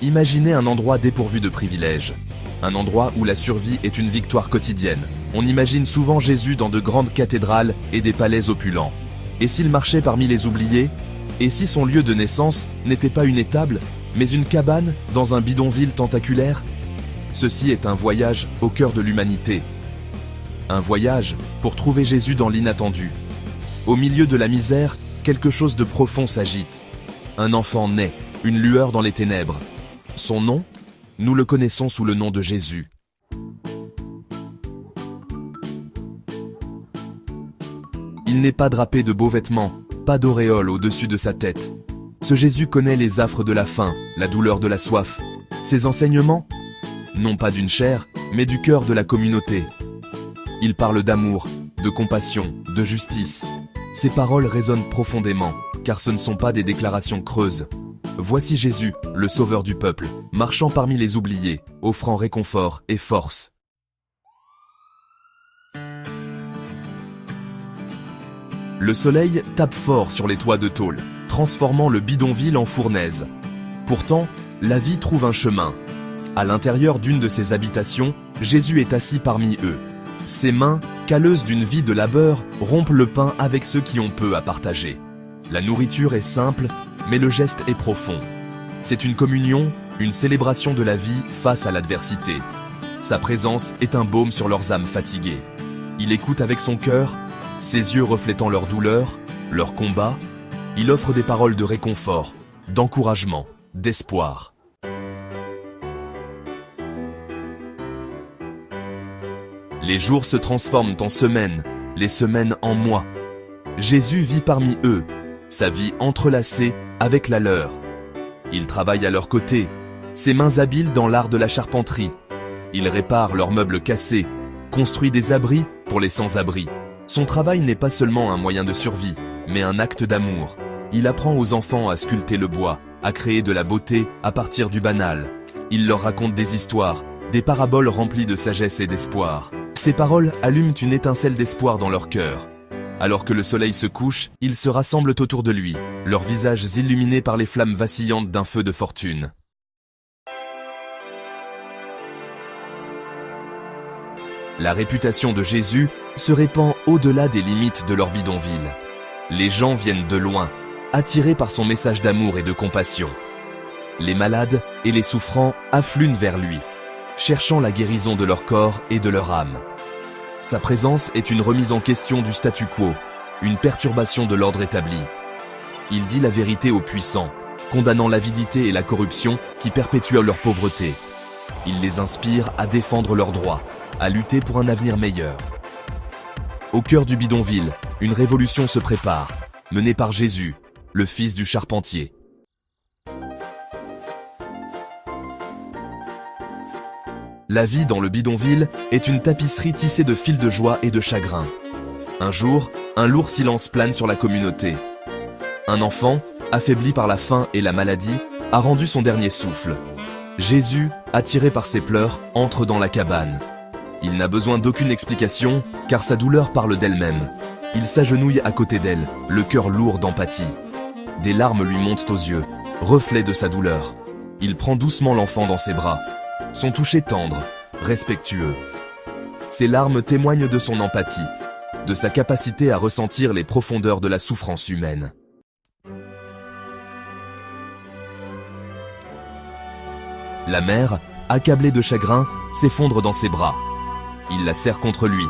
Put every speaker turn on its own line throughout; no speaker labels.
Imaginez un endroit dépourvu de privilèges. Un endroit où la survie est une victoire quotidienne. On imagine souvent Jésus dans de grandes cathédrales et des palais opulents. Et s'il marchait parmi les oubliés? Et si son lieu de naissance n'était pas une étable, mais une cabane dans un bidonville tentaculaire? Ceci est un voyage au cœur de l'humanité. Un voyage pour trouver Jésus dans l'inattendu. Au milieu de la misère, quelque chose de profond s'agite. Un enfant naît, une lueur dans les ténèbres. Son nom? Nous le connaissons sous le nom de Jésus. Il n'est pas drapé de beaux vêtements, pas d'auréole au-dessus de sa tête. Ce Jésus connaît les affres de la faim, la douleur de la soif. Ses enseignements? Non pas d'une chair, mais du cœur de la communauté. Il parle d'amour, de compassion, de justice. Ses paroles résonnent profondément, car ce ne sont pas des déclarations creuses. Voici Jésus, le sauveur du peuple, marchant parmi les oubliés, offrant réconfort et force. Le soleil tape fort sur les toits de tôle, transformant le bidonville en fournaise. Pourtant, la vie trouve un chemin. À l'intérieur d'une de ses habitations, Jésus est assis parmi eux. Ses mains, calleuses d'une vie de labeur, rompent le pain avec ceux qui ont peu à partager. La nourriture est simple, mais le geste est profond. C'est une communion, une célébration de la vie face à l'adversité. Sa présence est un baume sur leurs âmes fatiguées. Il écoute avec son cœur, ses yeux reflétant leur douleur, leur combat. Il offre des paroles de réconfort, d'encouragement, d'espoir. Les jours se transforment en semaines, les semaines en mois. Jésus vit parmi eux, sa vie entrelacée avec la leur. Il travaille à leur côté, ses mains habiles dans l'art de la charpenterie. Il répare leurs meubles cassés, construit des abris pour les sans-abri. Son travail n'est pas seulement un moyen de survie, mais un acte d'amour. Il apprend aux enfants à sculpter le bois, à créer de la beauté à partir du banal. Il leur raconte des histoires, des paraboles remplies de sagesse et d'espoir. Ces paroles allument une étincelle d'espoir dans leur cœur. Alors que le soleil se couche, ils se rassemblent autour de lui, leurs visages illuminés par les flammes vacillantes d'un feu de fortune. La réputation de Jésus se répand au-delà des limites de leur bidonville. Les gens viennent de loin, attirés par son message d'amour et de compassion. Les malades et les souffrants affluent vers lui, cherchant la guérison de leur corps et de leur âme. Sa présence est une remise en question du statu quo, une perturbation de l'ordre établi. Il dit la vérité aux puissants, condamnant l'avidité et la corruption qui perpétuent leur pauvreté. Il les inspire à défendre leurs droits, à lutter pour un avenir meilleur. Au cœur du bidonville, une révolution se prépare, menée par Jésus, le fils du charpentier. La vie dans le bidonville est une tapisserie tissée de fils de joie et de chagrin. Un jour, un lourd silence plane sur la communauté. Un enfant, affaibli par la faim et la maladie, a rendu son dernier souffle. Jésus, attiré par ses pleurs, entre dans la cabane. Il n'a besoin d'aucune explication, car sa douleur parle d'elle-même. Il s'agenouille à côté d'elle, le cœur lourd d'empathie. Des larmes lui montent aux yeux, reflet de sa douleur. Il prend doucement l'enfant dans ses bras. Son toucher tendre, respectueux. Ses larmes témoignent de son empathie, de sa capacité à ressentir les profondeurs de la souffrance humaine. La mère, accablée de chagrin, s'effondre dans ses bras. Il la serre contre lui,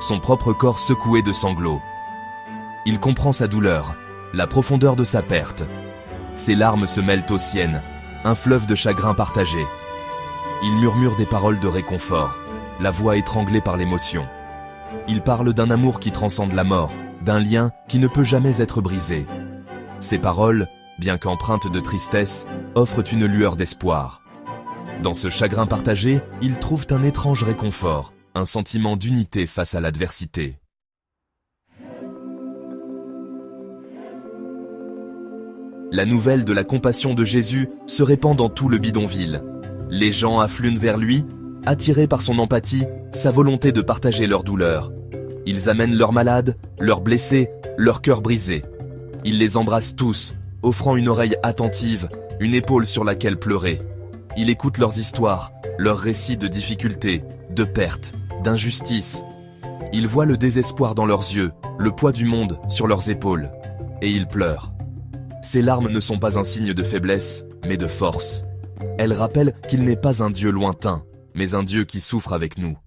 son propre corps secoué de sanglots. Il comprend sa douleur, la profondeur de sa perte. Ses larmes se mêlent aux siennes, un fleuve de chagrin partagé. Il murmure des paroles de réconfort, la voix étranglée par l'émotion. Il parle d'un amour qui transcende la mort, d'un lien qui ne peut jamais être brisé. Ces paroles, bien qu'empreintes de tristesse, offrent une lueur d'espoir. Dans ce chagrin partagé, ils trouvent un étrange réconfort, un sentiment d'unité face à l'adversité. La nouvelle de la compassion de Jésus se répand dans tout le bidonville. Les gens affluent vers lui, attirés par son empathie, sa volonté de partager leur douleur. Ils amènent leurs malades, leurs blessés, leurs cœurs brisés. Ils les embrassent tous, offrant une oreille attentive, une épaule sur laquelle pleurer. Il écoute leurs histoires, leurs récits de difficultés, de pertes, d'injustice. Il voit le désespoir dans leurs yeux, le poids du monde sur leurs épaules. Et il pleure. Ces larmes ne sont pas un signe de faiblesse, mais de force. Elles rappellent qu'il n'est pas un Dieu lointain, mais un Dieu qui souffre avec nous.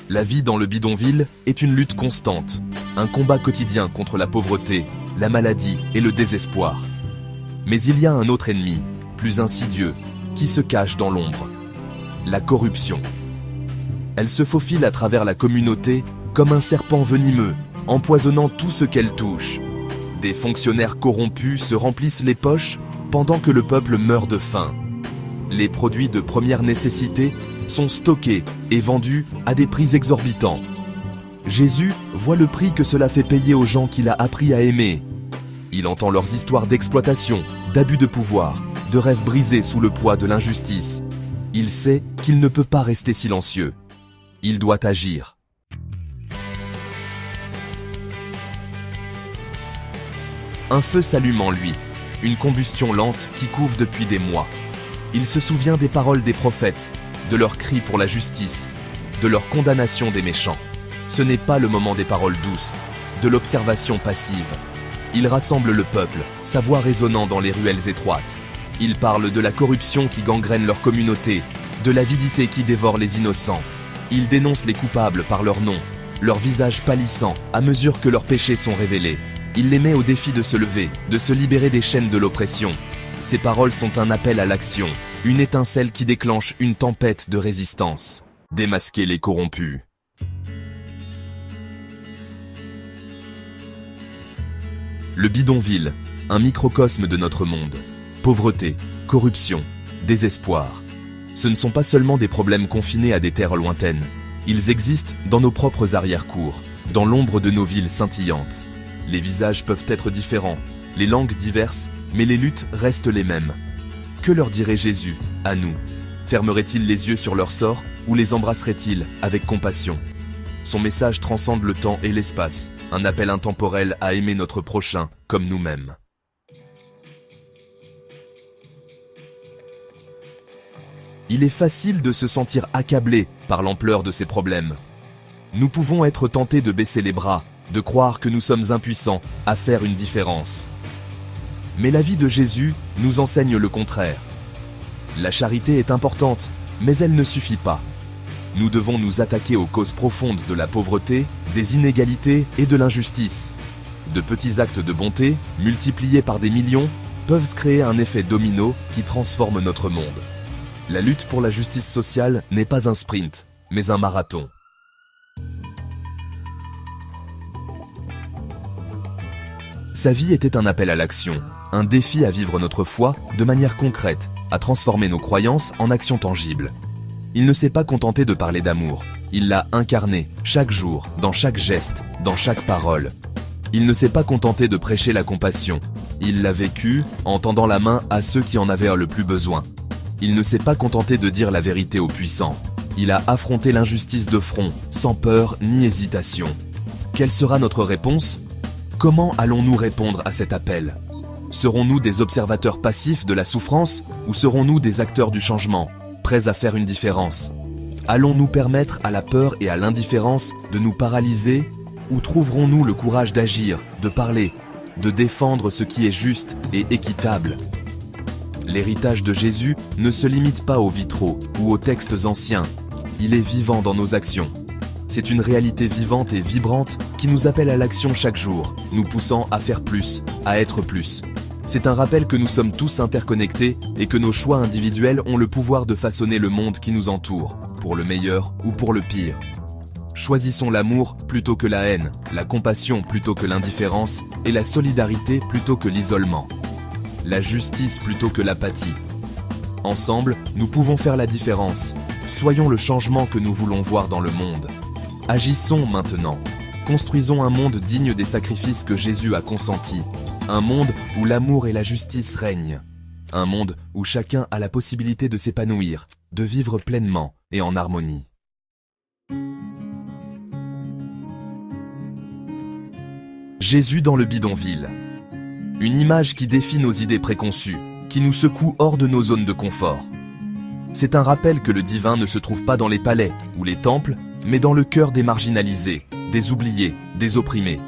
La vie dans le bidonville est une lutte constante, un combat quotidien contre la pauvreté, la maladie et le désespoir. Mais il y a un autre ennemi, plus insidieux, qui se cache dans l'ombre. La corruption. Elle se faufile à travers la communauté comme un serpent venimeux, empoisonnant tout ce qu'elle touche. Des fonctionnaires corrompus se remplissent les poches pendant que le peuple meurt de faim. Les produits de première nécessité sont stockés et vendus à des prix exorbitants. Jésus voit le prix que cela fait payer aux gens qu'il a appris à aimer. Il entend leurs histoires d'exploitation, d'abus de pouvoir, de rêves brisés sous le poids de l'injustice. Il sait qu'il ne peut pas rester silencieux. Il doit agir. Un feu s'allume en lui, une combustion lente qui couve depuis des mois. Il se souvient des paroles des prophètes, de leurs cris pour la justice, de leur condamnation des méchants. Ce n'est pas le moment des paroles douces, de l'observation passive. Il rassemble le peuple, sa voix résonnant dans les ruelles étroites. Il parle de la corruption qui gangrène leur communauté, de l'avidité qui dévore les innocents. Il dénonce les coupables par leur nom, leurs visages pâlissant à mesure que leurs péchés sont révélés. Il les met au défi de se lever, de se libérer des chaînes de l'oppression. Ces paroles sont un appel à l'action, une étincelle qui déclenche une tempête de résistance. Démasquer les corrompus. Le bidonville, un microcosme de notre monde. Pauvreté, corruption, désespoir. Ce ne sont pas seulement des problèmes confinés à des terres lointaines. Ils existent dans nos propres arrière-cours, dans l'ombre de nos villes scintillantes. Les visages peuvent être différents, les langues diverses, mais les luttes restent les mêmes. Que leur dirait Jésus, à nous? Fermerait-il les yeux sur leur sort ou les embrasserait-il avec compassion? Son message transcende le temps et l'espace, un appel intemporel à aimer notre prochain comme nous-mêmes. Il est facile de se sentir accablé par l'ampleur de ces problèmes. Nous pouvons être tentés de baisser les bras, de croire que nous sommes impuissants à faire une différence. Mais la vie de Jésus nous enseigne le contraire. La charité est importante, mais elle ne suffit pas. Nous devons nous attaquer aux causes profondes de la pauvreté, des inégalités et de l'injustice. De petits actes de bonté, multipliés par des millions, peuvent créer un effet domino qui transforme notre monde. La lutte pour la justice sociale n'est pas un sprint, mais un marathon. Sa vie était un appel à l'action, un défi à vivre notre foi de manière concrète, à transformer nos croyances en actions tangibles. Il ne s'est pas contenté de parler d'amour, il l'a incarné chaque jour, dans chaque geste, dans chaque parole. Il ne s'est pas contenté de prêcher la compassion, il l'a vécu en tendant la main à ceux qui en avaient le plus besoin. Il ne s'est pas contenté de dire la vérité aux puissants, il a affronté l'injustice de front, sans peur ni hésitation. Quelle sera notre réponse ? Comment allons-nous répondre à cet appel ? Serons-nous des observateurs passifs de la souffrance ou serons-nous des acteurs du changement, prêts à faire une différence ? Allons-nous permettre à la peur et à l'indifférence de nous paralyser ou trouverons-nous le courage d'agir, de parler, de défendre ce qui est juste et équitable ? L'héritage de Jésus ne se limite pas aux vitraux ou aux textes anciens, il est vivant dans nos actions. C'est une réalité vivante et vibrante qui nous appelle à l'action chaque jour, nous poussant à faire plus, à être plus. C'est un rappel que nous sommes tous interconnectés et que nos choix individuels ont le pouvoir de façonner le monde qui nous entoure, pour le meilleur ou pour le pire. Choisissons l'amour plutôt que la haine, la compassion plutôt que l'indifférence et la solidarité plutôt que l'isolement. La justice plutôt que l'apathie. Ensemble, nous pouvons faire la différence. Soyons le changement que nous voulons voir dans le monde. Agissons maintenant. Construisons un monde digne des sacrifices que Jésus a consentis. Un monde où l'amour et la justice règnent. Un monde où chacun a la possibilité de s'épanouir, de vivre pleinement et en harmonie. Jésus dans le bidonville. Une image qui défie nos idées préconçues, qui nous secoue hors de nos zones de confort. C'est un rappel que le divin ne se trouve pas dans les palais ou les temples, mais dans le cœur des marginalisés, des oubliés, des opprimés.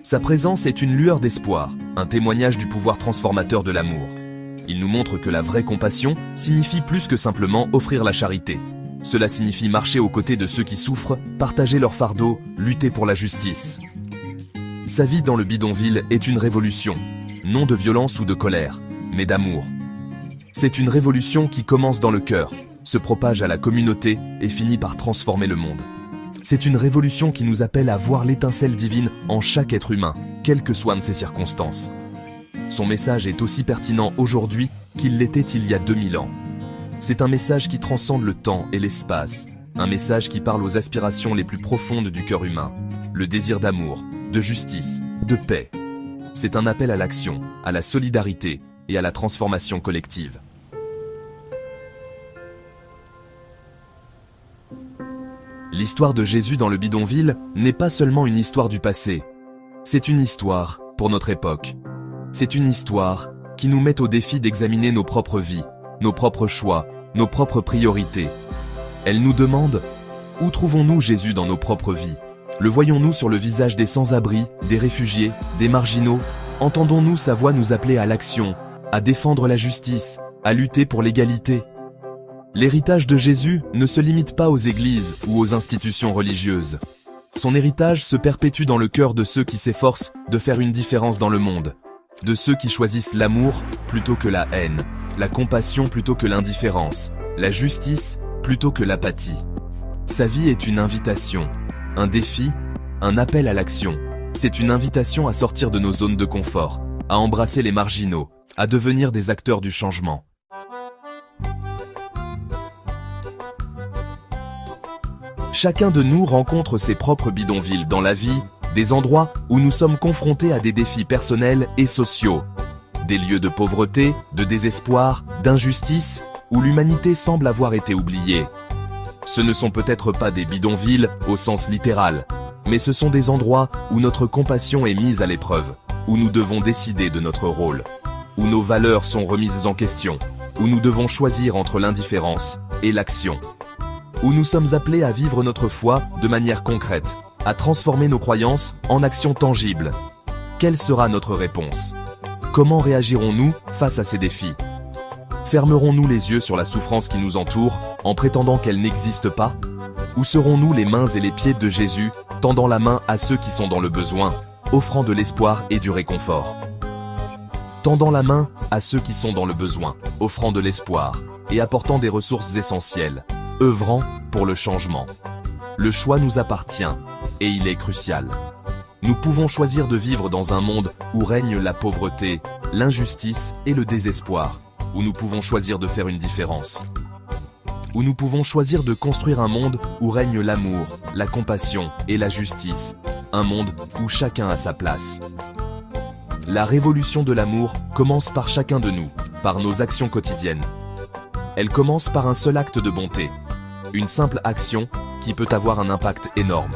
Sa présence est une lueur d'espoir, un témoignage du pouvoir transformateur de l'amour. Il nous montre que la vraie compassion signifie plus que simplement offrir la charité. Cela signifie marcher aux côtés de ceux qui souffrent, partager leur fardeau, lutter pour la justice. Sa vie dans le bidonville est une révolution, non de violence ou de colère, mais d'amour. C'est une révolution qui commence dans le cœur, se propage à la communauté et finit par transformer le monde. C'est une révolution qui nous appelle à voir l'étincelle divine en chaque être humain, quelles que soient ses circonstances. Son message est aussi pertinent aujourd'hui qu'il l'était il y a 2000 ans. C'est un message qui transcende le temps et l'espace, un message qui parle aux aspirations les plus profondes du cœur humain, le désir d'amour, de justice, de paix. C'est un appel à l'action, à la solidarité et à la transformation collective. L'histoire de Jésus dans le bidonville n'est pas seulement une histoire du passé. C'est une histoire pour notre époque. C'est une histoire qui nous met au défi d'examiner nos propres vies, nos propres choix, nos propres priorités. Elle nous demande « Où trouvons-nous Jésus dans nos propres vies ? Le voyons-nous sur le visage des sans-abri, des réfugiés, des marginaux ? Entendons-nous sa voix nous appeler à l'action, à défendre la justice, à lutter pour l'égalité ?» L'héritage de Jésus ne se limite pas aux églises ou aux institutions religieuses. Son héritage se perpétue dans le cœur de ceux qui s'efforcent de faire une différence dans le monde, de ceux qui choisissent l'amour plutôt que la haine, la compassion plutôt que l'indifférence, la justice plutôt que l'apathie. Sa vie est une invitation, un défi, un appel à l'action. C'est une invitation à sortir de nos zones de confort, à embrasser les marginaux, à devenir des acteurs du changement. Chacun de nous rencontre ses propres bidonvilles dans la vie, des endroits où nous sommes confrontés à des défis personnels et sociaux. Des lieux de pauvreté, de désespoir, d'injustice, où l'humanité semble avoir été oubliée. Ce ne sont peut-être pas des bidonvilles au sens littéral, mais ce sont des endroits où notre compassion est mise à l'épreuve, où nous devons décider de notre rôle, où nos valeurs sont remises en question, où nous devons choisir entre l'indifférence et l'action, où nous sommes appelés à vivre notre foi de manière concrète, à transformer nos croyances en actions tangibles. Quelle sera notre réponse ? Comment réagirons-nous face à ces défis ? Fermerons-nous les yeux sur la souffrance qui nous entoure en prétendant qu'elle n'existe pas ? Ou serons-nous les mains et les pieds de Jésus, tendant la main à ceux qui sont dans le besoin, offrant de l'espoir et du réconfort ? Tendant la main à ceux qui sont dans le besoin, offrant de l'espoir et apportant des ressources essentielles, œuvrant pour le changement. Le choix nous appartient et il est crucial. Nous pouvons choisir de vivre dans un monde où règne la pauvreté, l'injustice et le désespoir, où nous pouvons choisir de faire une différence. Où nous pouvons choisir de construire un monde où règne l'amour, la compassion et la justice, un monde où chacun a sa place. La révolution de l'amour commence par chacun de nous, par nos actions quotidiennes. Elle commence par un seul acte de bonté, une simple action qui peut avoir un impact énorme.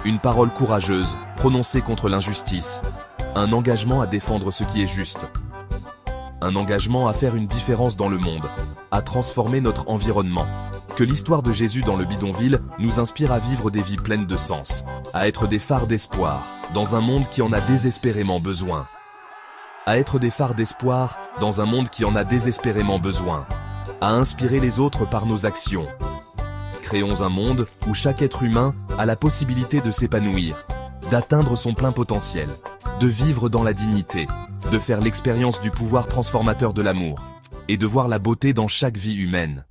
Une parole courageuse, prononcée contre l'injustice, un engagement à défendre ce qui est juste. Un engagement à faire une différence dans le monde, à transformer notre environnement. Que l'histoire de Jésus dans le bidonville nous inspire à vivre des vies pleines de sens, à être des phares d'espoir dans un monde qui en a désespérément besoin. À être des phares d'espoir dans un monde qui en a désespérément besoin. À inspirer les autres par nos actions. Créons un monde où chaque être humain a la possibilité de s'épanouir, d'atteindre son plein potentiel, de vivre dans la dignité, de faire l'expérience du pouvoir transformateur de l'amour et de voir la beauté dans chaque vie humaine.